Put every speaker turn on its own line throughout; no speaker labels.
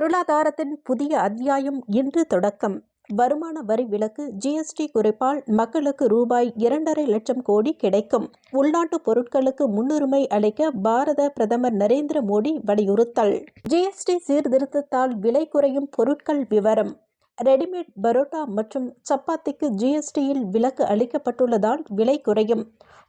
பொருளாதாரத்தின் புதிய அத்தியாயம் இன்று தொடக்கம். வருமான வரி விலக்கு, ஜிஎஸ்டி குறைப்பால் மக்களுக்கு ரூபாய் 2.5 லட்சம் கோடி கிடைக்கும். உள்நாட்டு பொருட்களுக்கு முன்னுரிமை அளிக்க பாரத பிரதமர் நரேந்திர மோடி வலியுறுத்தல். ஜிஎஸ்டி சீர்திருத்தத்தால் விலை குறையும் பொருட்கள் விவரம். ரெடிமேட் பரோட்டா மற்றும் சப்பாத்திக்கு ஜிஎஸ்டியில் விலக்கு அளிக்கப்பட்டுள்ளதால் விலை குறையும்.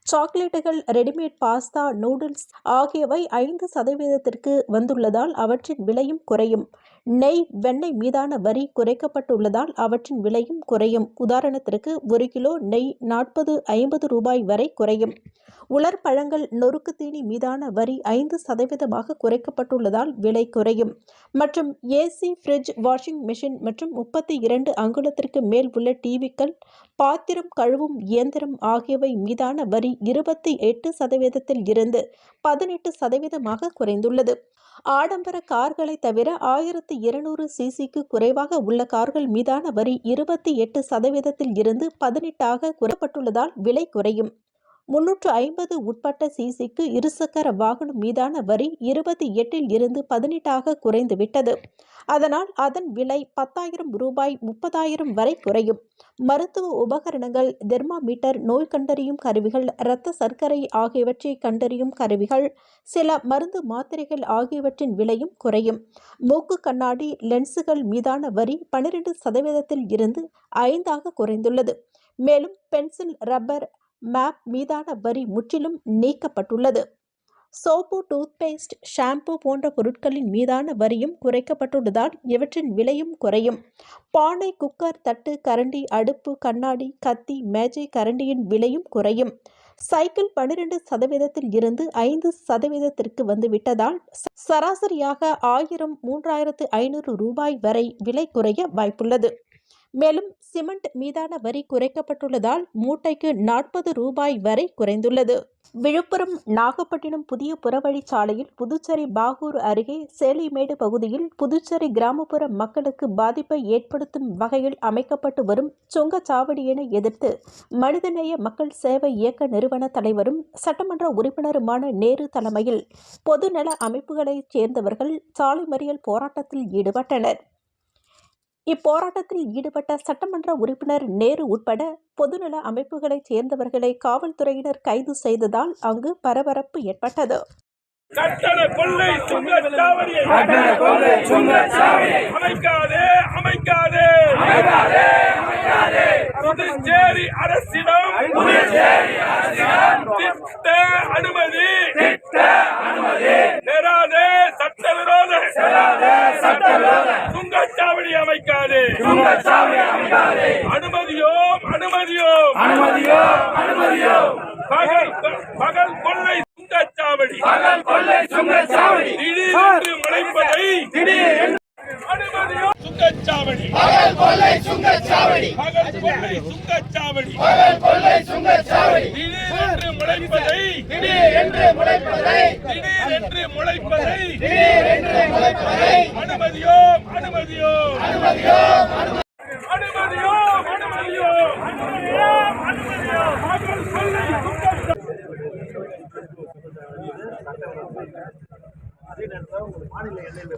சாக்லேட்டுகள், ரெடிமேட் பாஸ்தா, நூடுல்ஸ் ஆகியவை 5% வந்துள்ளதால் அவற்றின் விலையும் குறையும். நெய், வெண்ணெய் மீதான வரி குறைக்கப்பட்டுள்ளதால் அவற்றின் விலையும் குறையும். உதாரணத்திற்கு 1 கிலோ நெய் 40-50 ரூபாய் வரை குறையும். உலர் பழங்கள், நொறுக்கு தீனி மீதான வரி 5% குறைக்கப்பட்டுள்ளதால் விலை குறையும். மற்றும் ஏசி, ஃப்ரிட்ஜ், வாஷிங் மெஷின் மற்றும் 32 அங்குலத்திற்கு மேல் உள்ள டிவிக்கள், பாத்திரம் கழுவும் இயந்திரம் ஆகியவை மீதான வரி 28% இருந்து 18% குறைந்துள்ளது. ஆடம்பர கார்களை தவிர 1200 சிசிக்கு குறைவாக உள்ள கார்கள் மீதான வரி 28% இருந்து 18% குறைக்கப்பட்டுள்ளதால் விலை குறையும். 350 உட்பட்ட சிசிக்கு இருசக்கர வாகனம் மீதான வரி 28 இருந்து 18% குறைந்துவிட்டது. அதனால் அதன் விலை 10,000 ரூபாய் 30,000 வரை குறையும். மருத்துவ உபகரணங்கள், தெர்மாமீட்டர், நோய் கண்டறியும் கருவிகள், இரத்த சர்க்கரை ஆகியவற்றை கண்டறியும் கருவிகள், சில மருந்து மாத்திரைகள் ஆகியவற்றின் விலையும் குறையும். மூக்கு கண்ணாடி, லென்சுகள் மீதான வரி 12% இருந்து 5% குறைந்துள்ளது. மேலும் பென்சில், ரப்பர், மேப் மீதான வரி முற்றிலும் நீக்கப்பட்டுள்ளது. சோப்பு, டூத்பேஸ்ட், ஷாம்பு போன்ற பொருட்களின் மீதான வரியும் குறைக்கப்பட்டுள்ளதால் இவற்றின் விலையும் குறையும். பானை, குக்கர், தட்டு, கரண்டி, அடுப்பு, கண்ணாடி, கத்தி, மேஜை, கரண்டியின் விலையும் குறையும். சைக்கிள் 12% இருந்து 5% வந்துவிட்டதால் சராசரியாக 1000-3500 ரூபாய் வரை விலை குறைய வாய்ப்புள்ளது. மேலும் சிமெண்ட் மீதான வரி குறைக்கப்பட்டுள்ளதால் மூட்டைக்கு 40 ரூபாய் வரை குறைந்துள்ளது. விழுப்புரம் நாகப்பட்டினம் புதிய புறவழிச்சாலையில் புதுச்சேரி பாகூர் அருகே சேலிமேடு பகுதியில் புதுச்சேரி கிராமப்புற மக்களுக்கு பாதிப்பை ஏற்படுத்தும் வகையில் அமைக்கப்பட்டு வரும் சுங்கச்சாவடியினை எதிர்த்து மனிதநேய மக்கள் சேவை இயக்க நிறுவன தலைவரும் சட்டமன்ற உறுப்பினருமான நேரு தலைமையில் பொதுநல அமைப்புகளைச் சேர்ந்தவர்கள் சாலை மறியல் போராட்டத்தில் ஈடுபட்டனர். இப்போராட்டத்தில் ஈடுபட்ட சட்டமன்ற உறுப்பினர் நேரு உட்பட பொதுநல அமைப்புகளைச் சேர்ந்தவர்களை காவல்துறையினர் கைது செய்ததால் அங்கு பரபரப்பு ஏற்பட்டது.
புதுச்சேரி அரசிடம் அனுமதி பெறாதே, சட்டவிரோத சுங்கச்சாவடி அமைக்காது. அனுமதியோம் பகல் கொள்ளை சுங்கச்சாவடி திடீரென்று முளைப்பதை சுங்கச்சாவடி திடீரென்று முளைப்பதை அனுமதியோம்.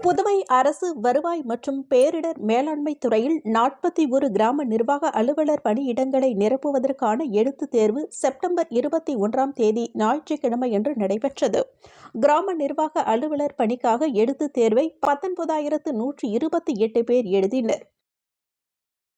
புதுவை அரசு வருவாய் மற்றும் பேரிடர் மேலாண்மை துறையில் 41 கிராம நிர்வாக அலுவலர் பணியிடங்களை நிரப்புவதற்கான எழுத்துத் தேர்வு செப்டம்பர் 21ஆம் தேதி ஞாயிற்றுக்கிழமையன்று நடைபெற்றது. கிராம நிர்வாக அலுவலர் பணிக்காக எழுத்துத் தேர்வை 19,128 பேர் எழுதினர்.